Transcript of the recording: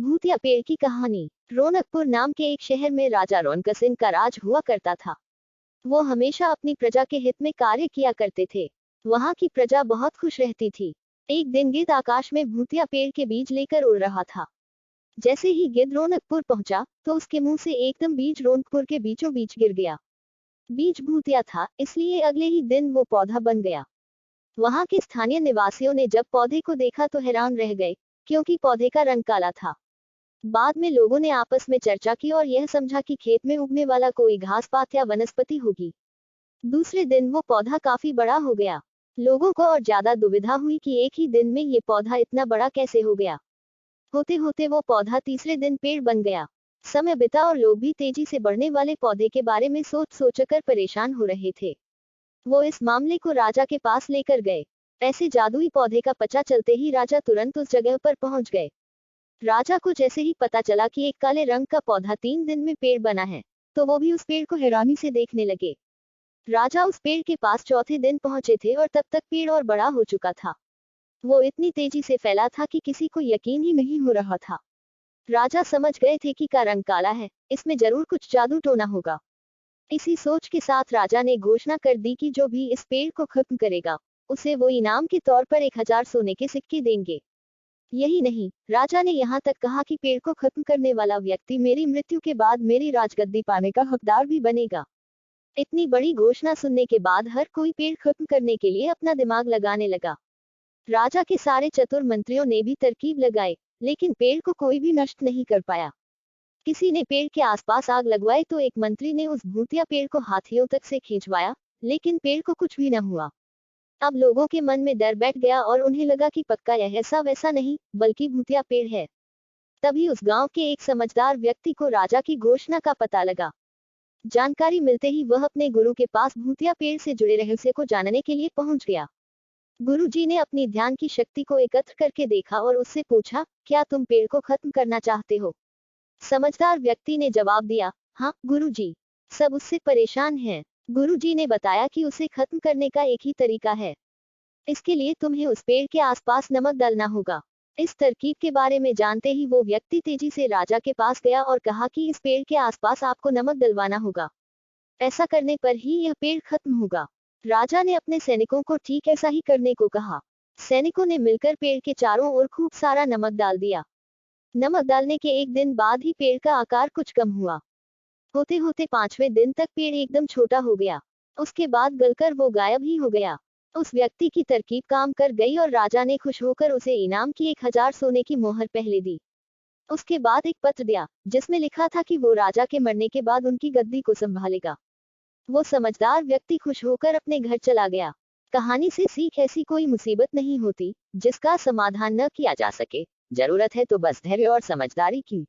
भूतिया पेड़ की कहानी। रौनकपुर नाम के एक शहर में राजा रौनक सिंह का राज हुआ करता था। वो हमेशा अपनी प्रजा के हित में कार्य किया करते थे। वहाँ की प्रजा बहुत खुश रहती थी। एक दिन गिद्ध आकाश में भूतिया पेड़ के बीज लेकर उड़ रहा था। जैसे ही गिद्ध रौनकपुर पहुंचा तो उसके मुंह से एकदम बीज रौनकपुर के बीचों बीच गिर गया। बीज भूतिया था, इसलिए अगले ही दिन वो पौधा बन गया। वहाँ के स्थानीय निवासियों ने जब पौधे को देखा तो हैरान रह गए, क्योंकि पौधे का रंग काला था। बाद में लोगों ने आपस में चर्चा की और यह समझा कि खेत में उगने वाला कोई घास पात या वनस्पति होगी। दूसरे दिन वो पौधा काफी बड़ा हो गया। लोगों को और ज्यादा दुविधा हुई कि एक ही दिन में ये पौधा इतना बड़ा कैसे हो गया। होते होते वो पौधा तीसरे दिन पेड़ बन गया। समय बिता और लोग भी तेजी से बढ़ने वाले पौधे के बारे में सोच सोचकर परेशान हो रहे थे। वो इस मामले को राजा के पास लेकर गए। ऐसे जादुई पौधे का पता चलते ही राजा तुरंत उस जगह पर पहुंच गए। राजा को जैसे ही पता चला कि एक काले रंग का पौधा 3 दिन में पेड़ बना है, तो वो भी उस पेड़ को हैरानी से देखने लगे। राजा उस पेड़ के पास चौथे दिन पहुंचे थे और तब तक पेड़ और बड़ा हो चुका था। वो इतनी तेजी से फैला था कि किसी को यकीन ही नहीं हो रहा था। राजा समझ गए थे कि का रंग काला है, इसमें जरूर कुछ जादू टोना होगा। इसी सोच के साथ राजा ने घोषणा कर दी कि जो भी इस पेड़ को खत्म करेगा, उसे वो इनाम के तौर पर 1000 सोने के सिक्के देंगे। यही नहीं, राजा ने यहाँ तक कहा कि पेड़ को खत्म करने वाला व्यक्ति मेरी मृत्यु के बाद मेरी राजगद्दी पाने का हकदार भी बनेगा। इतनी बड़ी घोषणा सुनने के बाद हर कोई पेड़ खत्म करने के लिए अपना दिमाग लगाने लगा। राजा के सारे चतुर मंत्रियों ने भी तरकीब लगाई, लेकिन पेड़ को कोई भी नष्ट नहीं कर पाया। किसी ने पेड़ के आसपास आग लगवाई तो एक मंत्री ने उस भूतिया पेड़ को हाथियों तक से खींचवाया, लेकिन पेड़ को कुछ भी न हुआ। अब लोगों के मन में डर बैठ गया और उन्हें लगा कि पक्का यह ऐसा वैसा नहीं, बल्कि भूतिया पेड़ है। तभी उस गांव के एक समझदार व्यक्ति को राजा की घोषणा का पता लगा। जानकारी मिलते ही वह अपने गुरु के पास भूतिया पेड़ से जुड़े रहस्य को जानने के लिए पहुंच गया। गुरुजी ने अपनी ध्यान की शक्ति को एकत्र करके देखा और उससे पूछा, क्या तुम पेड़ को खत्म करना चाहते हो? समझदार व्यक्ति ने जवाब दिया, हाँ गुरुजी। सब उससे परेशान हैं। गुरुजी ने बताया कि उसे खत्म करने का एक ही तरीका है। इसके लिए तुम्हें उस पेड़ के आसपास नमक डालना होगा। इस तरकीब के बारे में जानते ही वो व्यक्ति तेजी से राजा के पास गया और कहा कि इस पेड़ के आसपास आपको नमक डलवाना होगा। ऐसा करने पर ही यह पेड़ खत्म होगा। राजा ने अपने सैनिकों को ठीक ऐसा ही करने को कहा। सैनिकों ने मिलकर पेड़ के चारों ओर खूब सारा नमक डाल दिया। नमक डालने के एक दिन बाद ही पेड़ का आकार कुछ कम हुआ। होते होते 5वें दिन तक पेड़ एकदम छोटा हो गया। उसके बाद गलकर वो गायब ही हो गया। उस व्यक्ति की तरकीब काम कर गई और राजा ने खुश होकर उसे इनाम की 1000 सोने की मोहर पहले दी। उसके बाद एक पत्र दिया, जिसमें लिखा था कि वो राजा के मरने के बाद उनकी गद्दी को संभालेगा। वो समझदार व्यक्ति खुश होकर अपने घर चला गया। कहानी से सीख, ऐसी कोई मुसीबत नहीं होती जिसका समाधान न किया जा सके। जरूरत है तो बस धैर्य और समझदारी की।